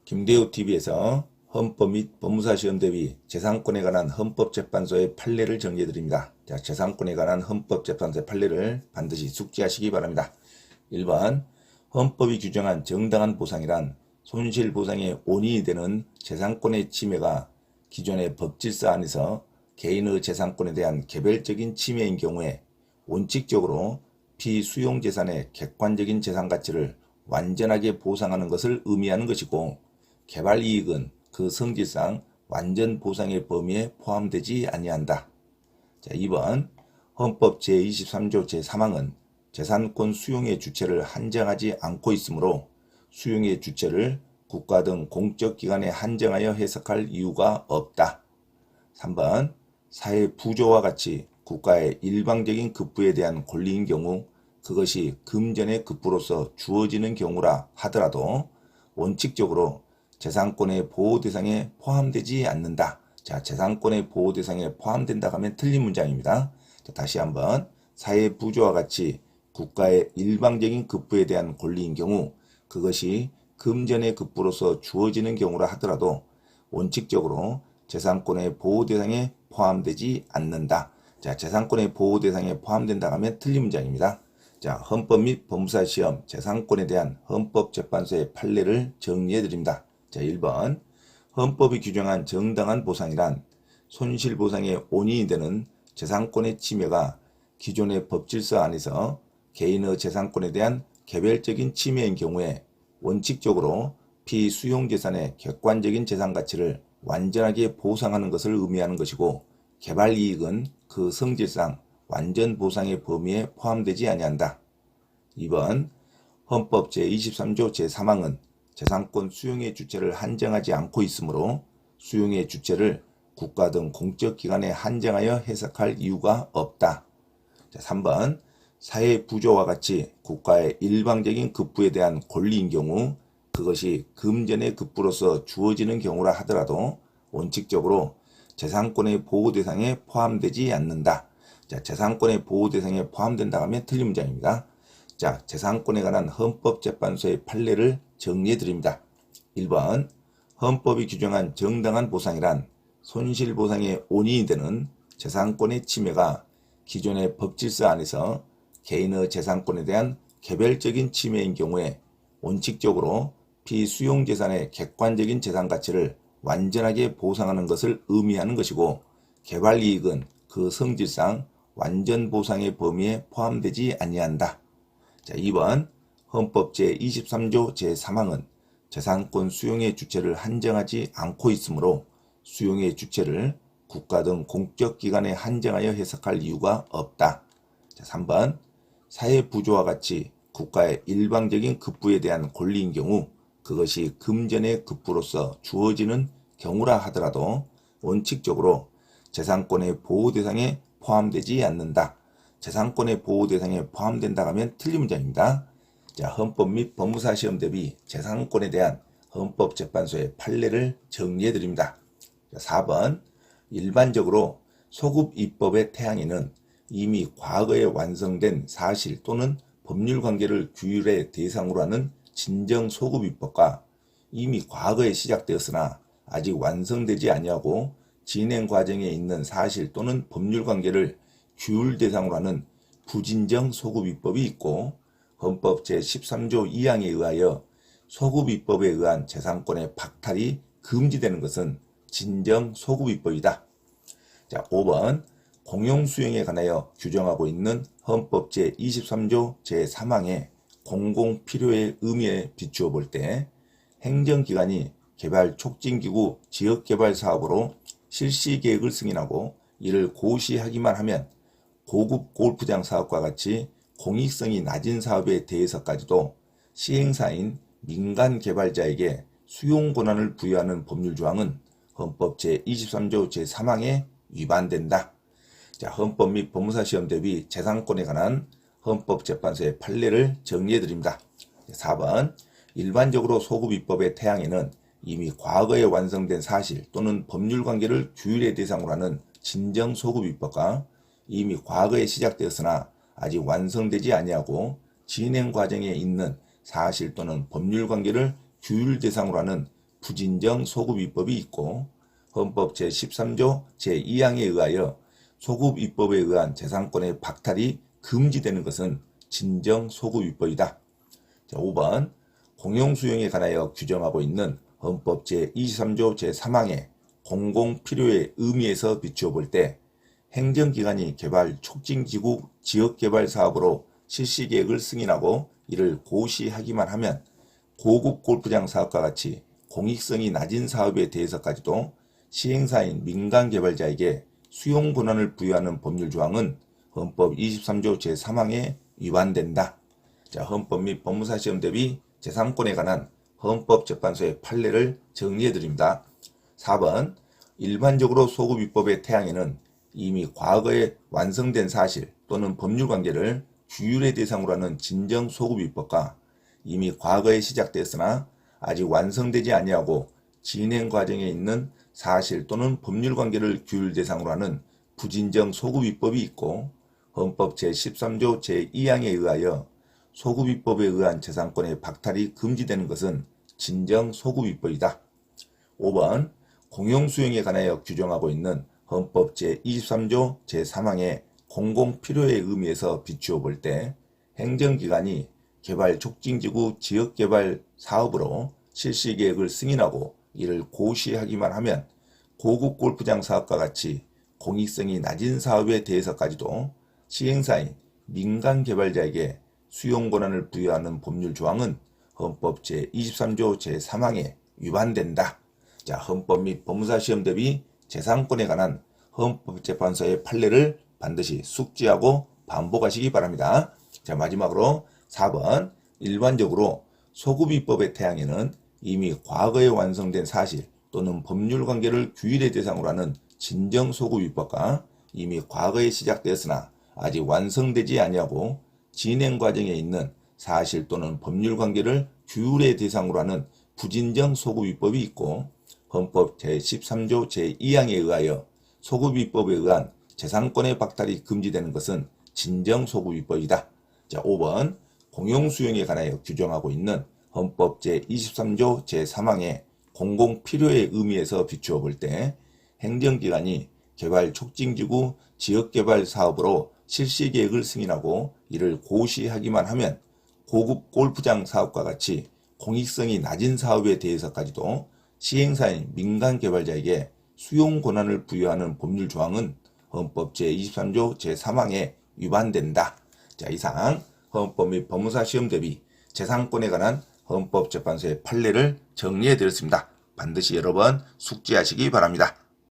김대우 TV에서 헌법 및 법무사 시험 대비 재산권에 관한 헌법재판소의 판례를 정리해드립니다. 자, 재산권에 관한 헌법재판소의 판례를 반드시 숙지하시기 바랍니다. 1번, 헌법이 규정한 정당한 보상이란 손실보상의 원인이 되는 재산권의 침해가 기존의 법질서 안에서 개인의 재산권에 대한 개별적인 침해인 경우에 원칙적으로 피수용재산의 객관적인 재산가치를 완전하게 보상하는 것을 의미하는 것이고, 개발이익은 그 성질상 완전 보상의 범위에 포함되지 아니한다. 자, 2번, 헌법 제23조 제3항은 재산권 수용의 주체를 한정하지 않고 있으므로 수용의 주체를 국가 등 공적 기관에 한정하여 해석할 이유가 없다. 3번, 사회 부조와 같이 국가의 일방적인 급부에 대한 권리인 경우 그것이 금전의 급부로서 주어지는 경우라 하더라도 원칙적으로 재산권의 보호 대상에 포함되지 않는다. 자, 재산권의 보호 대상에 포함된다 하면 틀린 문장입니다. 자, 다시 한번, 사회 부조와 같이 국가의 일방적인 급부에 대한 권리인 경우 그것이 금전의 급부로서 주어지는 경우라 하더라도 원칙적으로 재산권의 보호 대상에 포함되지 않는다. 자, 재산권의 보호 대상에 포함된다 하면 틀린 문장입니다. 자, 헌법 및 법무사 시험 재산권에 대한 헌법재판소의 판례를 정리해 드립니다. 자, 1번, 헌법이 규정한 정당한 보상이란 손실보상의 원인이 되는 재산권의 침해가 기존의 법질서 안에서 개인의 재산권에 대한 개별적인 침해인 경우에 원칙적으로 피수용재산의 객관적인 재산가치를 완전하게 보상하는 것을 의미하는 것이고, 개발이익은 그 성질상 완전 보상의 범위에 포함되지 아니한다. 2번, 헌법 제23조 제3항은 재산권 수용의 주체를 한정하지 않고 있으므로 수용의 주체를 국가 등 공적 기관에 한정하여 해석할 이유가 없다. 자, 3번, 사회 부조와 같이 국가의 일방적인 급부에 대한 권리인 경우 그것이 금전의 급부로서 주어지는 경우라 하더라도 원칙적으로 재산권의 보호 대상에 포함되지 않는다. 자, 재산권의 보호 대상에 포함된다 하면 틀린 문장입니다. 자, 재산권에 관한 헌법재판소의 판례를 정리해 드립니다. 1번, 헌법이 규정한 정당한 보상이란 손실보상의 원인이 되는 재산권의 침해가 기존의 법질서 안에서 개인의 재산권에 대한 개별적인 침해인 경우에 원칙적으로 피수용재산의 객관적인 재산가치를 완전하게 보상하는 것을 의미하는 것이고, 개발이익은 그 성질상 완전 보상의 범위에 포함되지 아니한다. 자, 2번, 헌법 제23조 제3항은 재산권 수용의 주체를 한정하지 않고 있으므로 수용의 주체를 국가 등 공적 기관에 한정하여 해석할 이유가 없다. 자, 3번, 사회 부조와 같이 국가의 일방적인 급부에 대한 권리인 경우 그것이 금전의 급부로서 주어지는 경우라 하더라도 원칙적으로 재산권의 보호 대상에 포함되지 않는다. 재산권의 보호 대상에 포함된다 하면 틀린 문장입니다. 자, 헌법 및 법무사 시험 대비 재산권에 대한 헌법재판소의 판례를 정리해 드립니다. 4번, 일반적으로 소급입법의 태양에는 이미 과거에 완성된 사실 또는 법률 관계를 규율의 대상으로 하는 진정소급입법과 이미 과거에 시작되었으나 아직 완성되지 아니하고 진행 과정에 있는 사실 또는 법률 관계를 규율 대상으로 하는 부진정 소급입법이 있고, 헌법 제13조 2항에 의하여 소급입법에 의한 재산권의 박탈이 금지되는 것은 진정 소급입법이다. 자, 5번, 공용수용에 관하여 규정하고 있는 헌법 제23조 제3항의 공공필요의 의미에 비추어 볼 때 행정기관이 개발촉진기구 지역개발사업으로 실시계획을 승인하고 이를 고시하기만 하면 고급 골프장 사업과 같이 공익성이 낮은 사업에 대해서까지도 시행사인 민간 개발자에게 수용 권한을 부여하는 법률 조항은 헌법 제23조 제3항에 위반된다. 자, 헌법 및 법무사 시험 대비 재산권에 관한 헌법재판소의 판례를 정리해 드립니다. 4번, 일반적으로 소급입법의 태양에는 이미 과거에 완성된 사실 또는 법률 관계를 규율의 대상으로 하는 진정소급입법과 이미 과거에 시작되었으나 아직 완성되지 아니하고 진행 과정에 있는 사실 또는 법률 관계를 규율 대상으로 하는 부진정 소급입법이 있고 헌법 제13조 제2항에 의하여 소급입법에 의한 재산권의 박탈이 금지되는 것은 진정 소급입법이다. 자, 5번 공용수용에 관하여 규정하고 있는 헌법 제23조 제3항의 공공필요의 의미에서 비추어 볼 때 행정기관이 개발 촉진지구 지역개발 사업으로 실시계획을 승인하고 이를 고시하기만 하면 고급 골프장 사업과 같이 공익성이 낮은 사업에 대해서까지도 시행사인 민간개발자에게 수용 권한을 부여하는 법률 조항은 헌법 23조 제3항에 위반된다. 자, 헌법 및 법무사 시험 대비 재산권에 관한 헌법재판소의 판례를 정리해드립니다. 4번 일반적으로 소급입법의 태양에는 이미 과거에 완성된 사실 또는 법률관계를 규율의 대상으로 하는 진정소급입법과 이미 과거에 시작됐으나 아직 완성되지 아니하고 진행 과정에 있는 사실 또는 법률관계를 규율 대상으로 하는 부진정소급입법이 있고 헌법 제13조 제2항에 의하여 소급입법에 의한 재산권의 박탈이 금지되는 것은 진정소급입법이다. 5번 공용수용에 관하여 규정하고 있는 헌법 제23조 제3항의 공공필요의 의미에서 비추어 볼 때 행정기관이 개발 촉진지구 지역개발 사업으로 실시계획을 승인하고 이를 고시하기만 하면 고급 골프장 사업과 같이 공익성이 낮은 사업에 대해서까지도 시행사인 민간개발자에게 수용권한을 부여하는 법률 조항은 헌법 제23조 제3항에 위반된다. 자, 헌법 및 법무사 시험 대비 재산권에 관한 헌법재판소의 판례를 반드시 숙지하고 반복하시기 바랍니다. 자, 마지막으로 4번 일반적으로 소급입법의 태양에는 이미 과거에 완성된 사실 또는 법률관계를 규율의 대상으로 하는 진정소급입법과 이미 과거에 시작되었으나 아직 완성되지 아니하고 진행 과정에 있는 사실 또는 법률관계를 규율의 대상으로 하는 부진정소급입법이 있고 헌법 제13조 제2항에 의하여 소급입법에 의한 재산권의 박탈이 금지되는 것은 진정소급입법이다. 자, 5번 공용수용에 관하여 규정하고 있는 헌법 제23조 제3항의 공공필요의 의미에서 비추어 볼 때 행정기관이 개발 촉진지구 지역개발 사업으로 실시계획을 승인하고 이를 고시하기만 하면 고급 골프장 사업과 같이 공익성이 낮은 사업에 대해서까지도 시행사인 민간개발자에게 수용 권한을 부여하는 법률 조항은 헌법 제23조 제3항에 위반된다. 자, 이상 헌법 및 법무사 시험 대비 재산권에 관한 헌법재판소의 판례를 정리해 드렸습니다. 반드시 여러 번 숙지하시기 바랍니다.